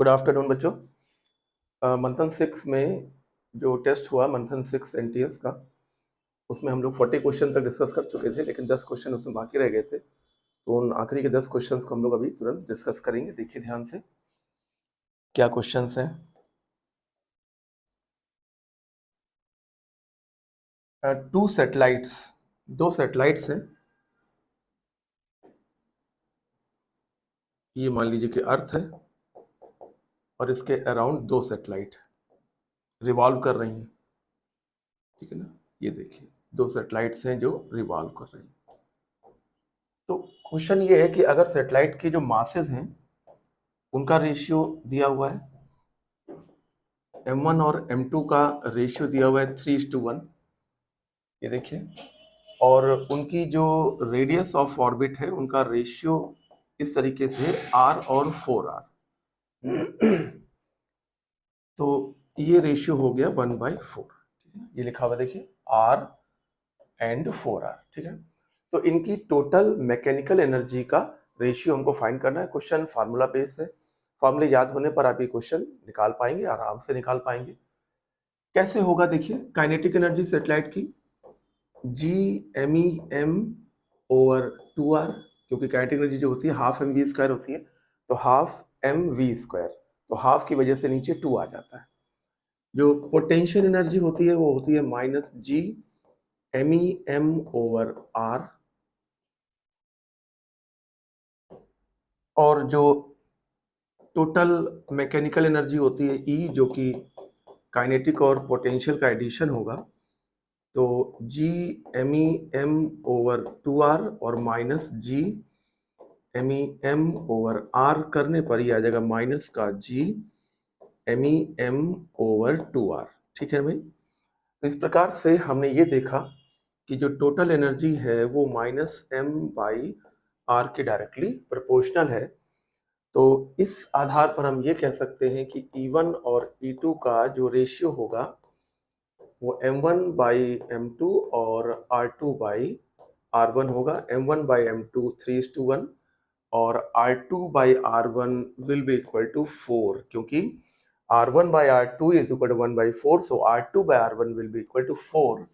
Good afternoon बच्चों। मंथन 6 में जो टेस्ट हुआ मंथन 6 NTS का, उसमें हम लोग 40 क्वेश्चन तक डिस्कस कर चुके थे, लेकिन 10 क्वेश्चन उसमें बाकी रह गए थे। तो उन आखिरी के 10 क्वेश्चंस को हम लोग अभी तुरंत डिस्कस करेंगे। देखिए ध्यान से क्या क्वेश्चंस हैं। दो सैटेलाइट्स हैं। ये मान लीजिए कि अर्थ है और इसके अराउंड दो सैटेलाइट रिवॉल्व कर रही हैं, ठीक है ना। ये देखिए दो सैटेलाइट्स हैं जो रिवॉल्व कर रही हैं। तो क्वेश्चन ये है कि अगर सैटेलाइट के जो मासेस हैं उनका रेशियो दिया हुआ है, M1 और M2 का रेशियो दिया हुआ है 3:1, ये देखिए, और उनकी जो रेडियस ऑफ ऑर्बिट है उनका रेशियो इस तरीके से R और 4R। तो ये रेशियो हो गया 1/4, ठीक है। ये लिखा हुआ देखिए R एंड 4R, ठीक है। तो इनकी टोटल मैकेनिकल एनर्जी का रेशियो हमको फाइंड करना है। क्वेश्चन फार्मूला बेस्ड है, फार्मूले याद होने पर आप ये क्वेश्चन निकाल पाएंगे, आराम से निकाल पाएंगे। कैसे होगा देखिए, काइनेटिक एनर्जी सेटेलाइट की G_MEM/2R, क्योंकि काइनेटिक एनर्जी जो होती है हाफ mv² होती है, तो हाफ mv², तो हाफ की वजह से नीचे 2 आ जाता है। जो पोटेंशियल एनर्जी होती है वो होती है -G_MEM/R, और जो टोटल मैकेनिकल एनर्जी होती है E, जो कि काइनेटिक और पोटेंशियल का एडिशन होगा, तो G_MEM/2R और -G_MEM/R करने पर ही आ जाएगा माइनस का G_MEM/2R, ठीक है भाई। तो इस प्रकार से हमने ये देखा कि जो टोटल एनर्जी है वो -M/R के डायरेक्टली प्रोपोर्शनल है। तो इस आधार पर हम ये कह सकते हैं कि E1 और E2 का जो रेशियो होगा वो M1/M2 और R2/R1 होगा। M1/M2 3:1 और R2/R1 will be equal to 4, क्योंकि R1/R2 is equal to 1/4, so R2/R1 will be equal to 4,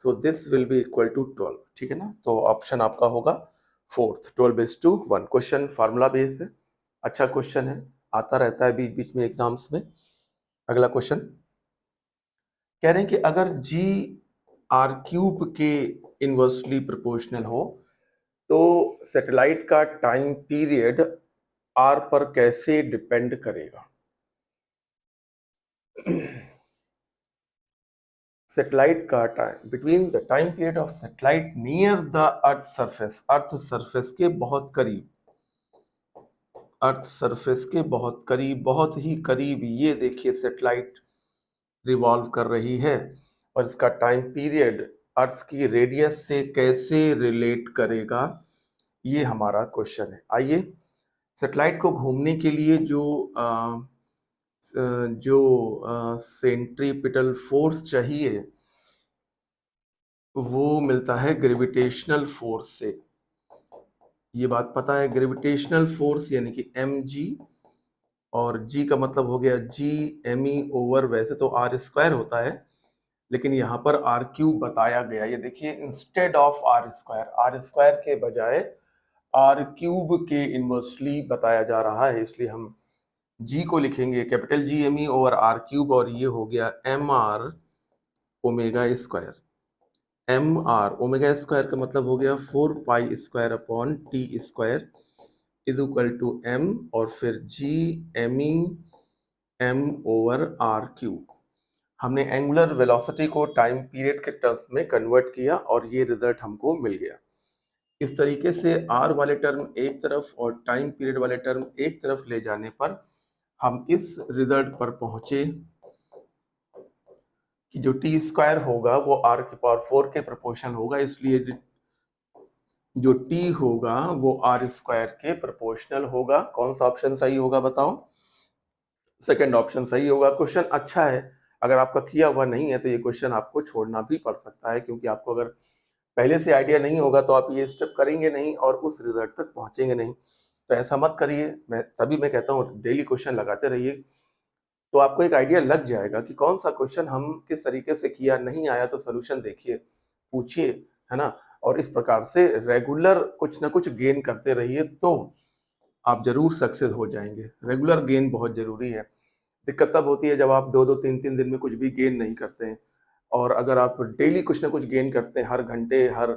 so this will be equal to 12, ठीक है ना। तो ऑप्शन आपका होगा 4th, 12:1। क्वेश्चन फार्मूला बेस्ड है, अच्छा क्वेश्चन है, आता रहता है बीच बीच में एग्जाम्स में। अगला क्वेश्चन कह रहे हैं कि अगर G_R³ के इनवर्सली प्रोपोर्शनल हो तो सैटेलाइट का टाइम पीरियड R पर कैसे डिपेंड करेगा। सैटेलाइट का time between the time period of satellite near the earth surface, earth surface के बहुत करीब, अर्थ सरफेस के बहुत करीब, बहुत ही करीब, ये देखिए सैटेलाइट रिवॉल्व कर रही है, और इसका टाइम पीरियड अर्थ की रेडियस से कैसे रिलेट करेगा, ये हमारा क्वेश्चन है। आइए, सैटेलाइट को घूमने के लिए जो सेंट्रीपिटल फोर्स चाहिए वो मिलता है ग्रेविटेशनल फोर्स से। ये बात पता है, ग्रेविटेशनल फोर्स यानी कि mg, और g का मतलब हो गया G_ME/, वैसे तो R² होता है, लेकिन यहाँ पर R³ बताया गया। ये देखिए इंस्टेड ऑफ R² के बजाय R³ के इनवर्सली बताया जा रहा है, इसलिए हम G को लिखेंगे कैपिटल G_ME/R³, और ये हो गया mR ओमेगा²। mR ओमेगा² का मतलब हो गया 4π² इज इक्वल टू m, और फिर G_MEM/R³। हमने एंगुलर वेलोसिटी को टाइम पीरियड के टर्म्स में कन्वर्ट किया और ये रिजल्ट हमको मिल गया। इस तरीके से R वाले टर्म एक तरफ और टाइम पीरियड वाले टर्म एक तरफ ले जाने पर हम इस रिजल्ट पर पहुंचे कि जो T² होगा वो R⁴ के प्रोपोर्शनल होगा, इसलिए जो T होगा वो R² के प्रोपोर्शनल होगा। कौन सा ऑप्शन सही होगा बताओ? सेकंड ऑप्शन सही होगा। क्वेश्चन अच्छा है, अगर आपका किया हुआ नहीं है तो ये क्वेश्चन आपको छोड़ना भी पड़ सकता है, क्योंकि आपको अगर पहले से आइडिया नहीं होगा तो आप ये स्टेप करेंगे नहीं और उस रिजल्ट तक पहुंचेंगे नहीं। तो ऐसा मत करिए, तभी मैं कहता हूँ डेली क्वेश्चन लगाते रहिए, तो आपको एक आइडिया लग जाएगा कि कौन सा क्वेश्चन हम किस तरीके से किया, नहीं आया तो सोल्यूशन देखिए, पूछिए, है ना? और इस प्रकार से रेगुलर कुछ ना कुछ गेन करते रहिए, तो आप ज़रूर सक्सेस हो जाएँगे। रेगुलर गेन बहुत ज़रूरी है। दिक्कत तब होती है जब आप 2-2 3-3 दिन में कुछ भी गेन नहीं करते हैं, और अगर आप डेली कुछ ना कुछ गेन करते हैं, हर घंटे, हर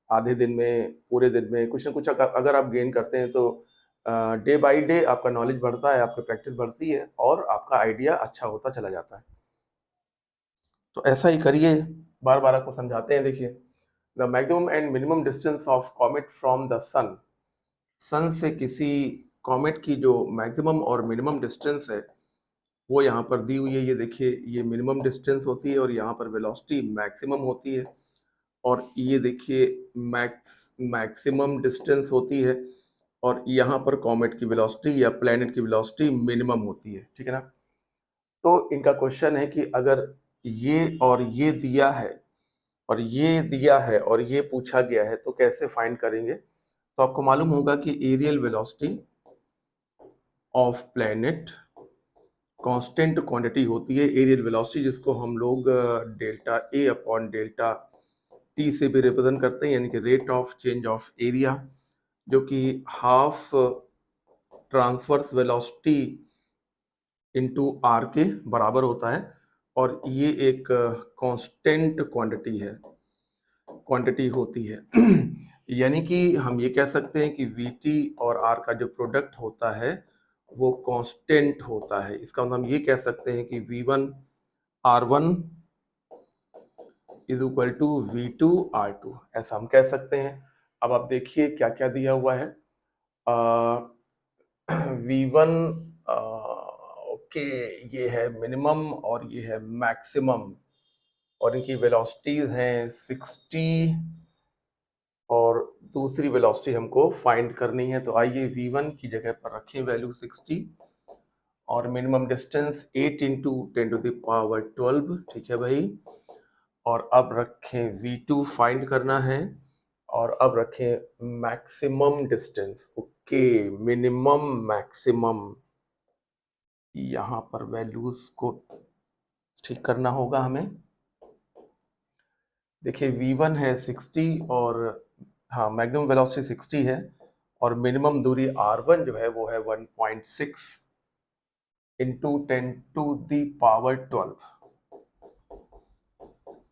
आधे दिन में, पूरे दिन में कुछ ना कुछ अगर आप गेन करते हैं, तो डे बाय डे आपका नॉलेज बढ़ता है, आपकी प्रैक्टिस बढ़ती है और आपका आइडिया अच्छा होता चला जाता है। तो ऐसा ही करिए, बार-बार आपको समझाते हैं, देखिए। The maximum and minimum distance of comet from the sun. Sun से किसी कॉमेट की जो मैक्सिमम और मिनिमम डिस्टेंस है, वो यहाँ पर दी हुई है। ये देखिए, ये मिनिमम डिस्टेंस होती है और यहाँ पर वेलोसिटी मैक्सिमम होती है, और ये देखिए मैक्सिमम डिस्टेंस होती है, और यहाँ पर कॉमेट की वेलोसिटी या प्लैनेट की वेलोसिटी मिनिमम होती है, ठीक है ना? तो इनका क्वेश्चन है कि अगर ये और ये दिया है और ये दिया है और ये पूछा गया है, तो कैसे फाइंड करेंगे? तो आपको मालूम होगा कि aerial velocity of planet constant quantity होती है, एरियल वेलोसिटी, जिसको हम लोग delta A upon delta T से भी रिप्रेजेंट करते हैं, यानी कि rate of change of area, जो कि half transverse velocity into R के बराबर होता है, और ये एक कांस्टेंट क्वांटिटी होती है। यानी कि हम ये कह सकते हैं कि वीटी और आर का जो प्रोडक्ट होता है वो कांस्टेंट होता है। इसका मतलब हम ये कह सकते हैं कि V1 R1 is equal to V2 R2, ऐसा हम कह सकते हैं। अब आप देखिए क्या क्या दिया हुआ है। V1 ओके, ये है मिनिमम और ये है मैक्सिमम, और इनकी वेलोसिटीज हैं 60, और दूसरी वेलोसिटी हमको फाइंड करनी है। तो आइए V1 की जगह पर रखें वैल्यू 60, और मिनिमम डिस्टेंस 8 इंटू 10⁻12, ठीक है भाई। और अब रखें V2 फाइंड करना है, और अब रखें maximum distance, okay, minimum maximum, यहाँ पर वैल्यूज को ठीक करना होगा हमें। देखिए V1 है 60, और हाँ, मैक्सिमम वेलोसिटी 60 है, और मिनिमम दूरी R1 जो है वो है 1.6 इंटू 10⁻12,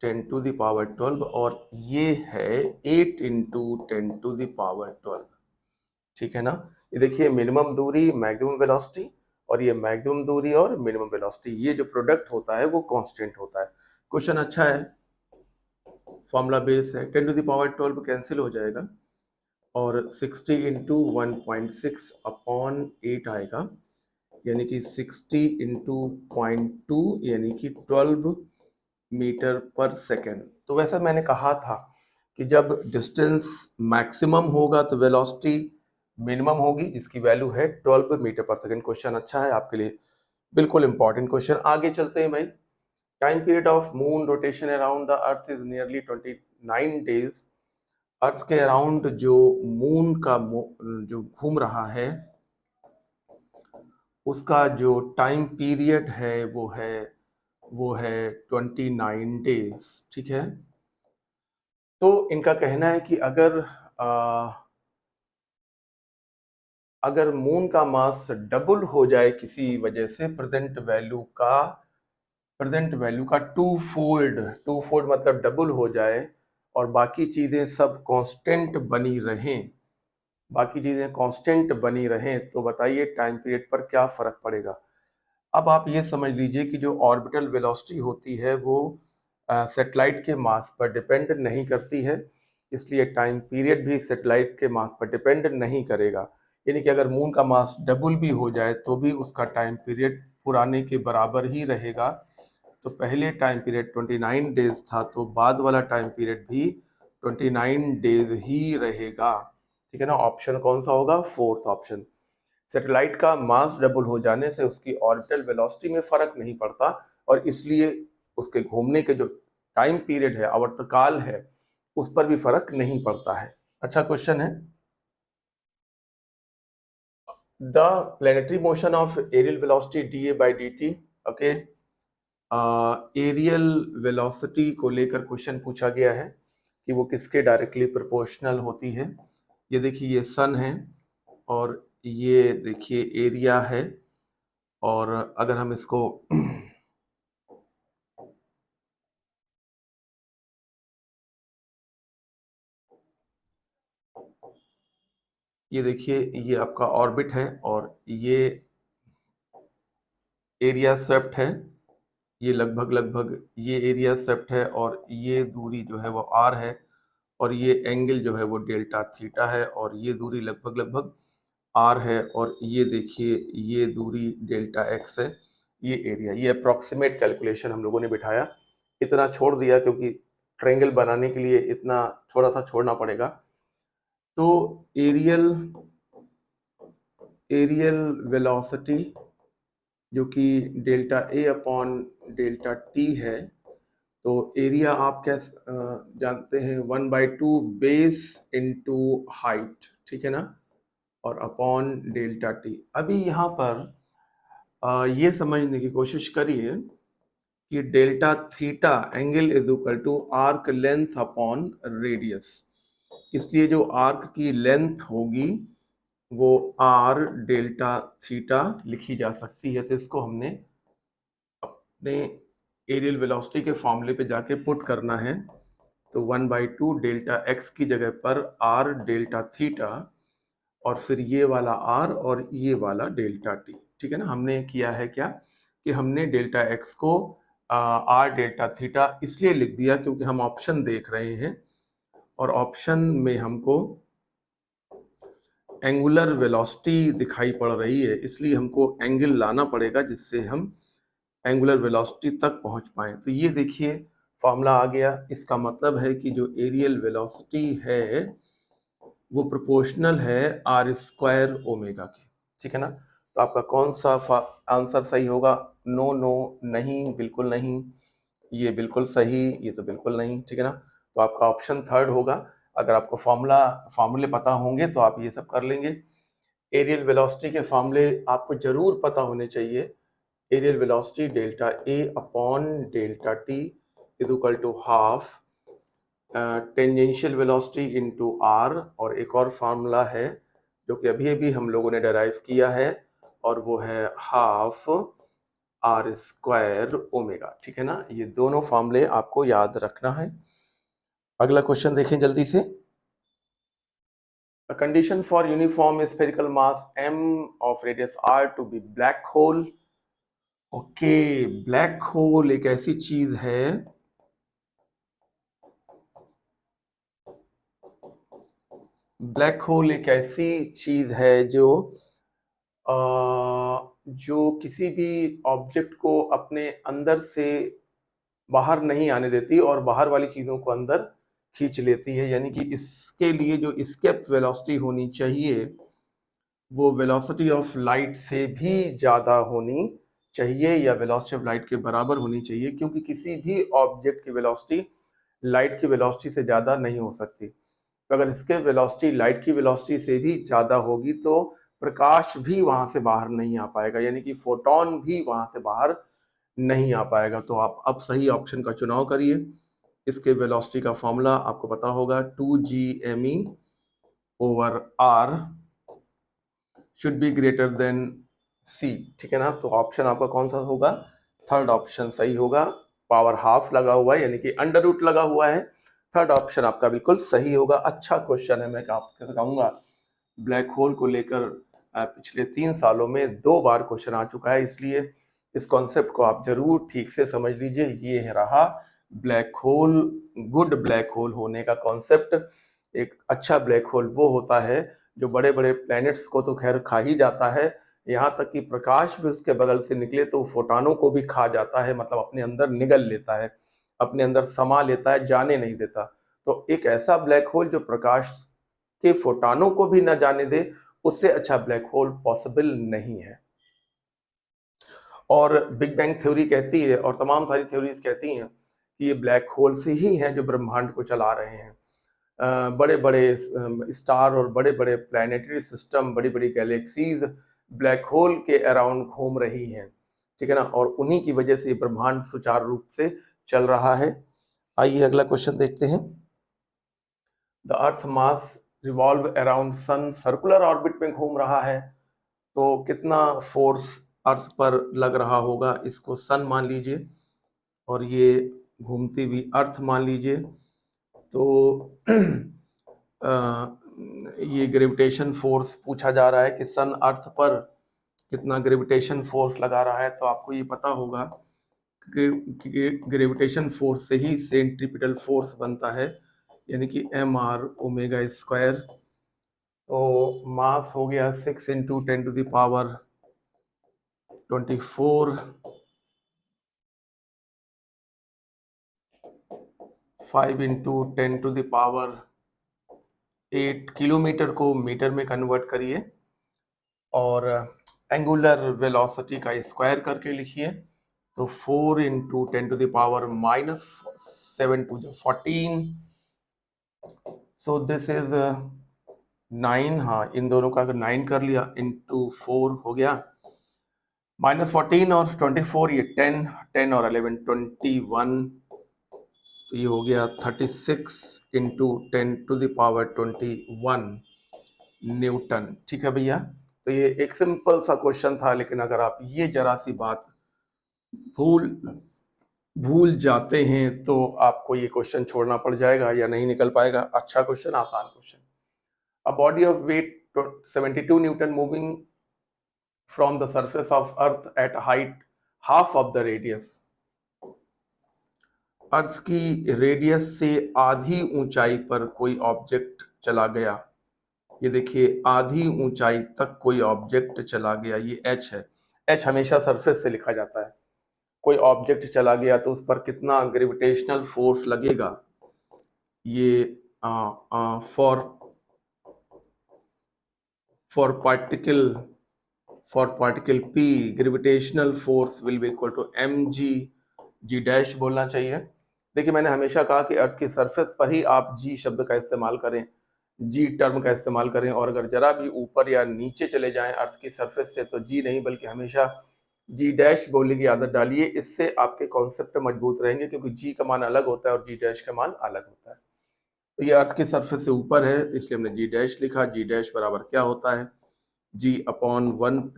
10⁻12, और ये है 8 इंटू 10⁻12, ठीक है ना? ये देखिए, मिनिमम दूरी, मैक्सिमम वेलोसिटी, और ये मैक्सिमम दूरी और मिनिमम वेलोसिटी, ये जो प्रोडक्ट होता है वो कांस्टेंट होता है। क्वेश्चन अच्छा है, फॉर्मूला बेस है, 10⁻12 कैंसिल हो जाएगा, और 60 इंटू 1.6 अपॉन 8 आएगा, यानी कि 60 इंटू 0.2, यानी कि 12 मीटर पर सेकेंड। तो वैसा मैंने कहा था कि जब डिस्टेंस मैक्सिमम होगा तो वेलोसिटी मिनिमम होगी, जिसकी वैल्यू है 12 मीटर पर सेकेंड। क्वेश्चन अच्छा है आपके लिए, बिल्कुल इंपॉर्टेंट क्वेश्चन। आगे चलते हैं भाई। Time period of moon rotation around the earth is nearly 29 days. Earth के अराउंड जो मून का जो घूम रहा है, उसका जो टाइम पीरियड है वो है 29 डेज, ठीक है। तो इनका कहना है कि अगर मून का मास डबल हो जाए किसी वजह से, प्रेजेंट वैल्यू का टू फोल्ड मतलब डबल हो जाए, और बाकी चीजें सब कांस्टेंट बनी रहें, तो बताइए टाइम पीरियड पर क्या फर्क पड़ेगा। अब आप ये समझ लीजिए कि जो ऑर्बिटल वेलोसिटी होती है वो सैटेलाइट के मास पर डिपेंड नहीं करती है, इसलिए टाइम पीरियड भी सैटेलाइट के मास पर डिपेंड नहीं करेगा। यानी कि अगर मून का मास डबल भी हो जाए तो भी उसका टाइम पीरियड पुराने के बराबर ही रहेगा। तो पहले टाइम पीरियड 29 डेज था, तो बाद वाला टाइम पीरियड भी 29 डेज ही रहेगा, ठीक है ना? ऑप्शन कौन सा होगा? Fourth option. सैटेलाइट का मास डबल हो जाने से उसकी ऑर्बिटल वेलोसिटी में फर्क नहीं पड़ता, और इसलिए उसके घूमने के जो टाइम पीरियड है, आवर्तकाल है, उस पर भी फर्क नहीं पड़ता है। अच्छा क्वेश्चन है। The planetary motion of areal velocity dA by dt, okay. Areal velocity को लेकर क्वेश्चन पूछा गया है कि वो किसके डायरेक्टली प्रोपोर्शनल होती है। ये देखिए, ये सन है और ये देखिए एरिया है, और अगर हम इसको ये देखिए, ये आपका ऑर्बिट है और ये एरिया स्वेप्ट है, ये लगभग ये एरिया स्वेप्ट है, और ये दूरी जो है वो r है, और ये एंगल जो है वो डेल्टा थीटा है, और ये दूरी लगभग r है, और ये देखिए ये दूरी डेल्टा x है। ये एरिया, ये अप्रॉक्सीमेट कैलकुलेशन हम लोगों ने बिठाया, इतना छोड़ दिया क्योंकि ट्रायंगल बनाने के लिए इतना थोड़ा सा छोड़ना पड़ेगा। तो एरियल वेलोसिटी जो कि delta A upon delta T है, तो एरिया आप क्या जानते हैं, 1/2 बेस इनटू हाइट, ठीक है ना, और अपॉन डेल्टा टी। अभी यहाँ पर ये समझने की कोशिश करिए कि delta theta angle is equal to arc length upon radius, इसलिए जो आर्क की लेंथ होगी वो आर डेल्टा थीटा लिखी जा सकती है। तो इसको हमने अपने एरियल वेलोसिटी के फॉर्मूले पे जाके पुट करना है। तो 1/2 डेल्टा एक्स की जगह पर आर डेल्टा थीटा, और फिर ये वाला आर और ये वाला डेल्टा टी, ठीक है ना। हमने किया है क्या कि हमने डेल्टा एक्स को आर डेल्टा थीटा इसलिए लिख दिया क्योंकि हम ऑप्शन देख रहे हैं, और ऑप्शन में हमको एंगुलर वेलोसिटी दिखाई पड़ रही है, इसलिए हमको एंगल लाना पड़ेगा जिससे हम एंगुलर वेलोसिटी तक पहुंच पाए। तो ये देखिए फॉर्मूला आ गया। इसका मतलब है कि जो एरियल वेलोसिटी है वो प्रोपोर्शनल है आर स्क्वायर ओमेगा के, ठीक है ना। तो आपका कौन सा आंसर सही होगा? नो, नो, नहीं, बिल्कुल नहीं, ये बिल्कुल सही, ये तो बिल्कुल नहीं, ठीक है ना। तो आपका ऑप्शन थर्ड होगा। अगर आपको फॉर्मूले पता होंगे तो आप ये सब कर लेंगे। एरियल वेलोसिटी के फॉर्मूले आपको जरूर पता होने चाहिए। Aerial velocity delta A upon delta T is equal to half tangential velocity into R, और एक और फार्मूला है जो कि अभी अभी हम लोगों ने डेराइव किया है, और वो है हाफ आर स्क्वायर ओमेगा, ठीक है ना। ये दोनों फार्मूले आपको याद रखना है। अगला क्वेश्चन देखें जल्दी से। A condition for uniform spherical mass m of radius r to be black hole। Okay, black hole एक ऐसी चीज है जो किसी भी ऑब्जेक्ट को अपने अंदर से बाहर नहीं आने देती और बाहर वाली चीजों को अंदर खींच लेती है। यानी कि इसके लिए जो एस्केप वेलोसिटी होनी चाहिए वो वेलोसिटी ऑफ लाइट से भी ज़्यादा होनी चाहिए, या वेलोसिटी ऑफ लाइट के बराबर होनी चाहिए, क्योंकि किसी भी ऑब्जेक्ट की वेलोसिटी लाइट की वेलोसिटी से ज़्यादा नहीं हो सकती। तो अगर इसके वेलोसिटी लाइट की वेलोसिटी से भी ज़्यादा होगी तो प्रकाश भी वहाँ से बाहर नहीं आ पाएगा, यानी कि फोटोन भी वहाँ से बाहर नहीं आ पाएगा। तो आप अब सही ऑप्शन का चुनाव करिए। इसके वेलोसिटी का फॉर्मूला आपको पता होगा, 2gme/r should be greater than c, ठीक है ना। तो ऑप्शन आपका कौन सा होगा? थर्ड ऑप्शन सही होगा। पावर हाफ लगा हुआ है यानी कि अंडर रूट लगा हुआ है, थर्ड ऑप्शन आपका बिल्कुल सही होगा। अच्छा क्वेश्चन है, मैं आपको कहूँगा ब्लैक होल को लेकर पिछले 3 सालों में 2 बार क्वेश्चन आ चुका है, इसलिए इस कॉन्सेप्ट को आप जरूर ठीक से समझ लीजिए। ये रहा black hole, good black hole होने का कॉन्सेप्ट। एक अच्छा ब्लैक होल वो होता है जो बड़े बड़े प्लैनेट्स को तो खैर खा ही जाता है, यहाँ तक कि प्रकाश भी उसके बगल से निकले तो फोटानों को भी खा जाता है, मतलब अपने अंदर निगल लेता है, अपने अंदर समा लेता है, जाने नहीं देता। तो एक ऐसा ब्लैक होल जो प्रकाश के फोटानों को भी न जाने दे, उससे अच्छा ब्लैक होल पॉसिबल नहीं है। और बिग बैंग थ्योरी कहती है और तमाम सारी थ्योरीज कहती हैं कि ये ब्लैक होल से ही हैं जो ब्रह्मांड को चला रहे हैं। बड़े बड़े स्टार और बड़े बड़े प्लैनेटरी सिस्टम, बड़ी बड़ी गैलेक्सीज ब्लैक होल के अराउंड घूम रही हैं, ठीक है ना, और उन्हीं की वजह से ब्रह्मांड सुचारू रूप से चल रहा है। आइए अगला क्वेश्चन देखते हैं। The earth mass revolve around sun, circular orbit में घूम रहा है, तो कितना फोर्स अर्थ पर लग रहा होगा, इसको सन मान लीजिए और ये घूमती हुई अर्थ मान लीजिए। तो ये ग्रेविटेशन फोर्स पूछा जा रहा है कि सन अर्थ पर कितना ग्रेविटेशन फोर्स लगा रहा है, तो आपको ये पता होगा कि ग्रेविटेशन फोर्स से ही सेंट्रीपिटल फोर्स बनता है, यानी कि mr²। तो मास हो गया 6 × 10⁻²4, 5 × 10⁸ किलोमीटर को मीटर में कन्वर्ट करिए और एंगुलर वेलोसिटी का स्क्वायर करके लिखिए। तो 4 × 10⁻⁻7 × 14, सो दिस इज 9। हाँ, इन दोनों का अगर 9 कर लिया इंटू 4 हो गया, -14 और 24, ये 10 और 11 21, तो ये हो गया 36 × 10⁻21 न्यूटन। ठीक है भैया, तो ये एक सिंपल सा क्वेश्चन था, लेकिन अगर आप ये जरा सी बात भूल जाते हैं तो आपको ये क्वेश्चन छोड़ना पड़ जाएगा या नहीं निकल पाएगा। अच्छा क्वेश्चन, आसान question. A body of weight 72 newton moving from the surface of earth at height half of the radius. Earth की रेडियस से आधी ऊंचाई पर कोई ऑब्जेक्ट चला गया। ये देखिए, आधी ऊंचाई तक कोई ऑब्जेक्ट चला गया, ये h है। h हमेशा सरफेस से लिखा जाता है। कोई ऑब्जेक्ट चला गया तो उस पर कितना ग्रेविटेशनल फोर्स लगेगा, ये for particle p gravitational force will be equal to mg बोलना चाहिए। देखिए, मैंने हमेशा कहा कि अर्थ की सरफेस पर ही आप g शब्द का इस्तेमाल करें, g टर्म का इस्तेमाल करें, और अगर जरा भी ऊपर या नीचे चले जाएं अर्थ की सरफेस से तो g नहीं बल्कि हमेशा g' बोलने की आदत डालिए। इससे आपके कॉन्सेप्ट मजबूत रहेंगे, क्योंकि g का मान अलग होता है और g' का मान अलग होता है। तो ये अर्थ की सरफेस से ऊपर है, इसलिए हमने g' लिखा। g' बराबर क्या होता है, g/1 +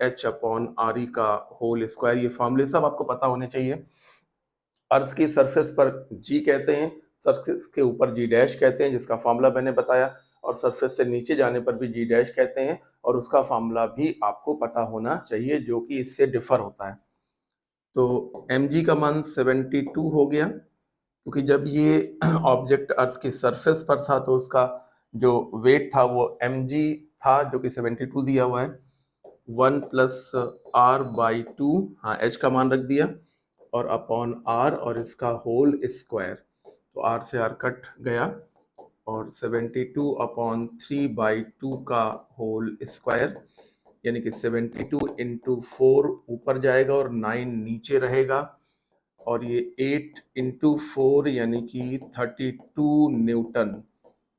h/re का होल स्क्वायर। ये फॉर्मूले सब आपको पता होने चाहिए। अर्थ की सरफेस पर g कहते हैं, सरफेस के ऊपर g' कहते हैं, जिसका फॉर्मूला मैंने बताया, और सरफेस से नीचे जाने पर भी g' कहते हैं, और उसका फॉर्मूला भी आपको पता होना चाहिए, जो कि इससे डिफर होता है। तो mg का मान 72 हो गया, क्योंकि जब ये ऑब्जेक्ट अर्थ की सरफेस पर था तो उसका जो वेट था वो mg था, जो कि 72 दिया हुआ है। 1 + r/2, हाँ h का मान रख दिया, और अपॉन r और इसका होल स्क्वायर। तो r से r कट गया, और 72/3/2 का होल स्क्वायर, यानी कि 72 × 4 ऊपर जाएगा और 9 नीचे रहेगा, और ये 8 × 4 यानी कि 32 न्यूटन।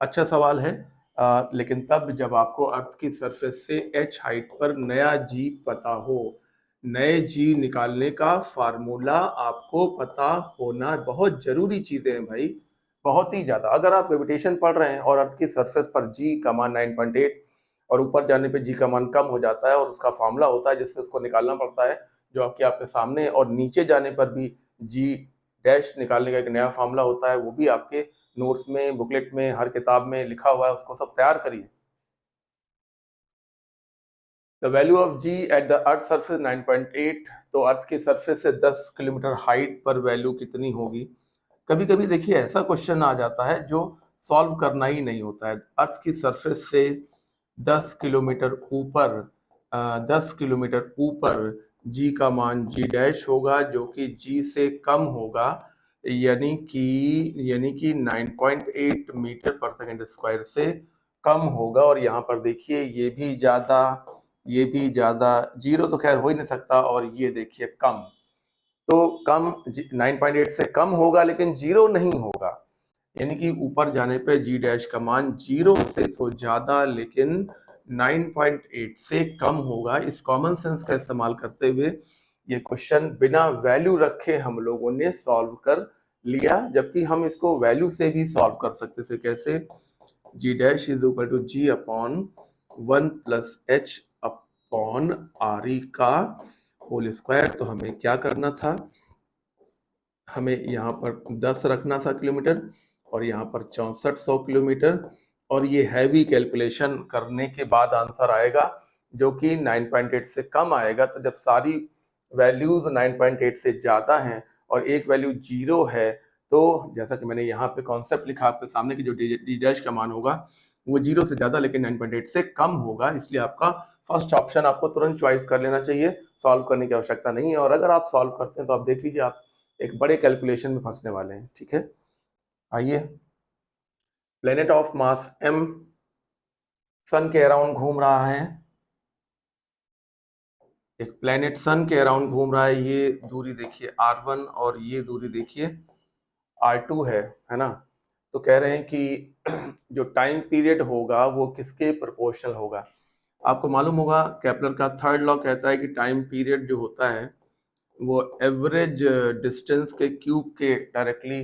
अच्छा सवाल है, लेकिन तब जब आपको अर्थ की सरफेस से h हाइट पर नया g पता हो। नए g निकालने का फार्मूला आपको पता होना बहुत जरूरी चीजें हैं भाई, बहुत ही ज्यादा। अगर आप ग्रेविटेशन पढ़ रहे हैं और अर्थ की सरफेस पर g का मान 9.8 और ऊपर जाने पे g का मान कम हो जाता है, और उसका फार्मूला होता है जिससे उसको निकालना पड़ता है, जो आपके सामने, और नीचे जाने पर भी g' निकालने का एक नया फार्मूला होता है, वो भी आपके नोट्स में, बुकलेट में, हर किताब में लिखा हुआ है, उसको सब तैयार करिए। The value of g at the earth surface 9.8, तो अर्थ की सरफेस से 10 किलोमीटर हाइट पर वैल्यू कितनी होगी। कभी कभी देखिए ऐसा क्वेश्चन आ जाता है जो सॉल्व करना ही नहीं होता है। अर्थ की सरफेस से 10 किलोमीटर ऊपर 10 किलोमीटर ऊपर g का मान g' होगा, जो कि g से कम होगा, यानी कि 9.8 मीटर पर सेकंड स्क्वायर से कम होगा। और यहाँ पर देखिए, ये भी ज्यादा, जीरो तो खैर हो ही नहीं सकता, और ये देखिए कम, तो कम 9.8 से कम होगा, लेकिन जीरो नहीं होगा। यानी कि ऊपर जाने पे जी डैश का मान 0 से तो ज़्यादा लेकिन 9.8 से कम होगा। इस कॉमन सेंस का इस्तेमाल करते हुए ये क्वेश्चन बिना वैल्यू रखे हम लोगों ने सॉल्व कर लिया, जबकि हम इसको वैल्यू से भी सॉल्व कर सकते थे। कैसे? G dash is equal to g upon 1 plus h upon R E का होल स्क्वायर। तो हमें क्या करना था? हमें यहाँ पर 10 रखना था किलोमीटर और यहाँ पर 6400 किलोमीटर, और ये हैवी कैलकुलेशन करने के बाद आंसर आएगा जो कि 9.8 से कम आएगा। तो जब सारी वैल्यूज 9.8 से ज़्यादा हैं और एक वैल्यू 0 है, तो जैसा कि मैंने यहाँ पे कॉन्सेप्ट लिखा आपके सामने कि जो डी डैश का मान होगा वो 0 से ज़्यादा लेकिन 9.8 से कम होगा। इसलिए आपका फर्स्ट ऑप्शन आपको तुरंत चॉइस कर लेना चाहिए, सॉल्व करने की आवश्यकता नहीं है। और अगर आप सॉल्व करते हैं तो आप देख लीजिए आप एक बड़े कैलकुलेशन में फंसने वाले हैं। ठीक है, आइए। प्लेनेट ऑफ मास m सन के अराउंड घूम रहा है। एक प्लेनेट सन के अराउंड घूम रहा है। ये दूरी देखिए r1 और ये दूरी देखिए r2 है ना। तो कह रहे हैं कि जो टाइम पीरियड होगा वो किसके प्रोपोर्शनल होगा। आपको मालूम होगा केपलर का थर्ड लॉ कहता है कि टाइम पीरियड जो होता है वो एवरेज डिस्टेंस के क्यूब के डायरेक्टली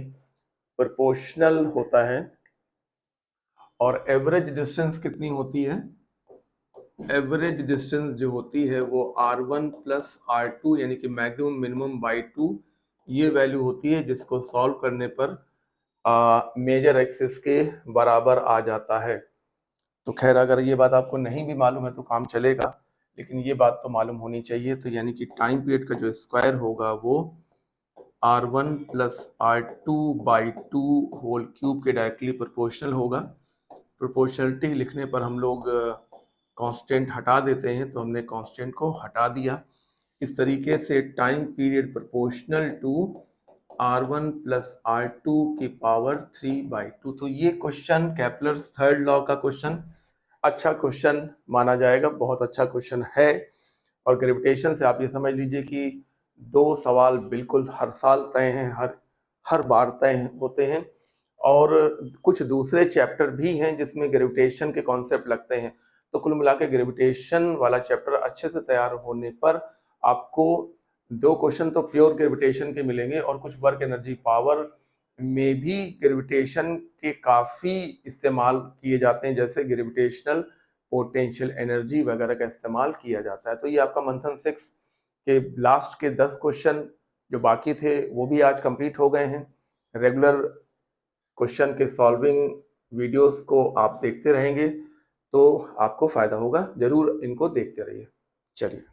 प्रोपोर्शनल होता है। और एवरेज डिस्टेंस कितनी होती है? एवरेज डिस्टेंस जो होती है वो r1 प्लस r2 यानी कि मैक्सिमम मिनिमम बाई 2 ये वैल्यू होती है, जिसको सॉल्व करने पर मेजर एक्सिस के बराबर आ जाता है। तो खैर अगर ये बात आपको नहीं भी मालूम है तो काम चलेगा, लेकिन ये बात तो मालूम होनी चाहिए। तो यानी कि टाइम पीरियड का जो स्क्वायर होगा वो r1 plus r2 by 2 whole cube के डायरेक्टली प्रोपोर्शनल होगा। प्रोपोर्शनलिटी लिखने पर हम लोग कांस्टेंट हटा देते हैं, तो हमने कांस्टेंट को हटा दिया। इस तरीके से time period proportional to r1 plus r2 की पावर 3/2। तो ये क्वेश्चन केपलर थर्ड लॉ का क्वेश्चन अच्छा क्वेश्चन माना जाएगा, बहुत अच्छा क्वेश्चन है। और ग्रेविटेशन से आप ये समझ लीजिए कि 2 सवाल बिल्कुल हर साल तय हैं, हर बार तय होते हैं। और कुछ दूसरे चैप्टर भी हैं जिसमें ग्रेविटेशन के कॉन्सेप्ट लगते हैं। तो कुल मिला के ग्रेविटेशन वाला चैप्टर अच्छे से तैयार होने पर आपको 2 क्वेश्चन तो प्योर ग्रेविटेशन के मिलेंगे और कुछ वर्क एनर्जी पावर में भी ग्रेविटेशन के काफ़ी इस्तेमाल किए जाते हैं, जैसे ग्रेविटेशनल पोटेंशियल एनर्जी वगैरह का इस्तेमाल किया जाता है। तो ये आपका मंथन 6 के लास्ट के 10 क्वेश्चन जो बाकी थे वो भी आज कंप्लीट हो गए हैं। रेगुलर क्वेश्चन के सॉल्विंग वीडियोस को आप देखते रहेंगे तो आपको फ़ायदा होगा। ज़रूर इनको देखते रहिए। चलिए।